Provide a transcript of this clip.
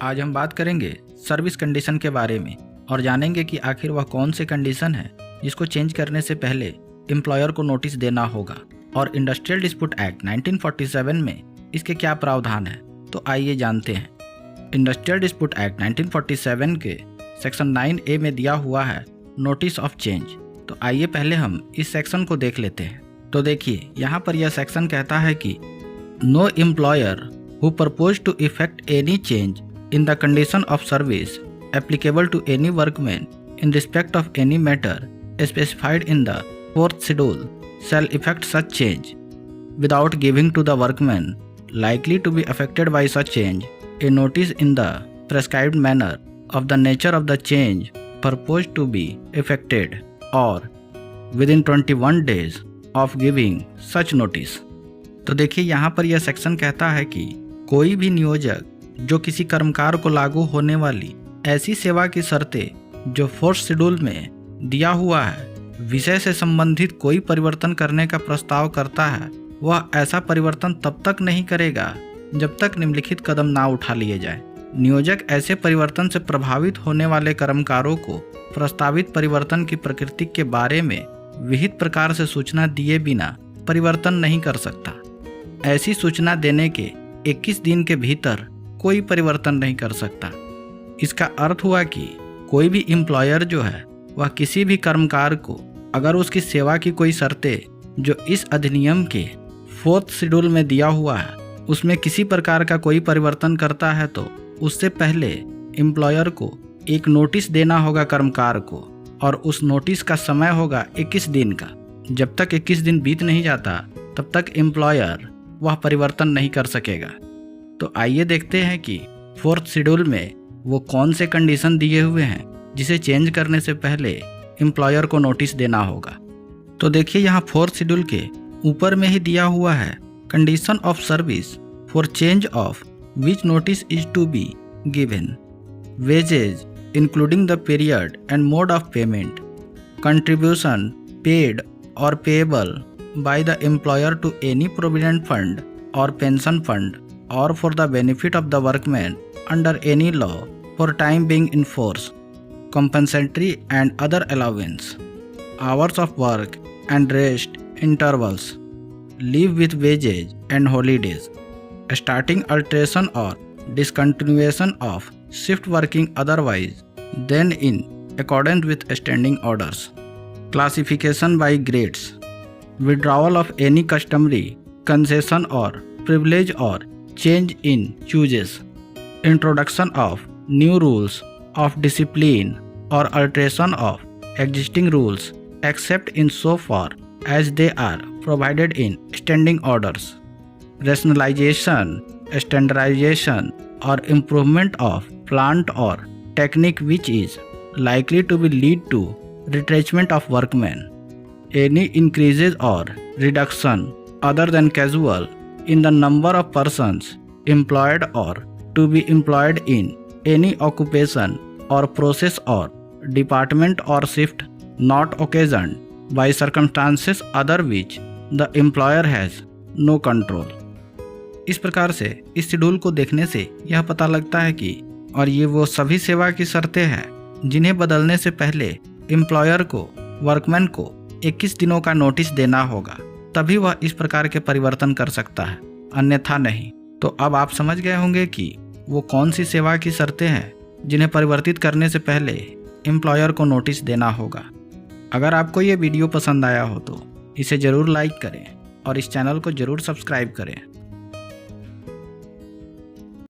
आज हम बात करेंगे सर्विस कंडीशन के बारे में और जानेंगे कि आखिर वह कौन से कंडीशन है जिसको चेंज करने से पहले एम्प्लॉयर को नोटिस देना होगा और इंडस्ट्रियल डिस्प्यूट एक्ट 1947 में इसके क्या प्रावधान है। तो आइए जानते हैं। इंडस्ट्रियल डिस्प्यूट एक्ट 1947 के सेक्शन 9A में दिया हुआ है नोटिस ऑफ चेंज। तो आइए पहले हम इस सेक्शन को देख लेते हैं। तो देखिए यहाँ पर यह सेक्शन कहता है कि no employer who propose to effect any change in the condition of service applicable to any workman in respect of any matter specified in the 4th schedule shall effect such change without giving to the workman likely to be affected by such change a notice in the prescribed manner of the nature of the change proposed to be effected or within 21 days of giving such notice। तो देखिए यहाँ पर यह section कहता है कि कोई भी नियोजक जो किसी कर्मकार को लागू होने वाली ऐसी सेवा की शर्तें जो 4th शेड्यूल में दिया हुआ है विषय से संबंधित कोई परिवर्तन करने का प्रस्ताव करता है, वह ऐसा परिवर्तन तब तक नहीं करेगा जब तक निम्नलिखित कदम ना उठा लिए जाए। नियोजक ऐसे परिवर्तन से प्रभावित होने वाले कर्मकारों को प्रस्तावित परिवर्तन की प्रकृति के बारे में विहित प्रकार से सूचना दिए बिना परिवर्तन नहीं कर सकता। ऐसी सूचना देने के 21 दिन के भीतर कोई परिवर्तन नहीं कर सकता। इसका अर्थ हुआ कि कोई भी एम्प्लॉयर जो है वह किसी भी कर्मकार को अगर उसकी सेवा की कोई शर्तें जो इस अधिनियम के 4th शेड्यूल में दिया हुआ है उसमें किसी प्रकार का कोई परिवर्तन करता है तो उससे पहले एम्प्लॉयर को एक नोटिस देना होगा कर्मकार को, और उस नोटिस का समय होगा 21 दिन का। जब तक 21 दिन बीत नहीं जाता तब तक एम्प्लॉयर वह परिवर्तन नहीं कर सकेगा। तो आइए देखते हैं कि 4th शेड्यूल में वो कौन से कंडीशन दिए हुए हैं जिसे चेंज करने से पहले एम्प्लॉयर को नोटिस देना होगा। तो देखिए यहाँ 4th शेड्यूल के ऊपर में ही दिया हुआ है condition of service for change of which notice is to be given, wages including the period and mode of payment, contribution paid और payable by the employer to any provident fund और pension fund or for the benefit of the workman under any law for time being in force, compensatory and other allowance, hours of work and rest intervals, leave with wages and holidays, starting alteration or discontinuation of shift working otherwise than in accordance with standing orders, classification by grades, withdrawal of any customary concession or privilege or change in choices, introduction of new rules of discipline or alteration of existing rules except in so far as they are provided in standing orders, rationalization, standardization or improvement of plant or technique which is likely to be lead to retrenchment of workmen, any increases or reduction other than casual in the number of persons employed or to be employed in any occupation or process or department or shift not occasioned by circumstances other which the employer has no control। इस प्रकार से इस schedule को देखने से यह पता लगता है कि और ये वो सभी सेवा की शर्तें हैं जिन्हें बदलने से पहले एम्प्लॉयर को वर्कमैन को 21 दिनों का नोटिस देना होगा, तभी वह इस प्रकार के परिवर्तन कर सकता है, अन्यथा नहीं। तो अब आप समझ गए होंगे कि वो कौन सी सेवा की शर्तें हैं जिन्हें परिवर्तित करने से पहले एम्प्लॉयर को नोटिस देना होगा। अगर आपको ये वीडियो पसंद आया हो तो इसे ज़रूर लाइक करें और इस चैनल को ज़रूर सब्सक्राइब करें।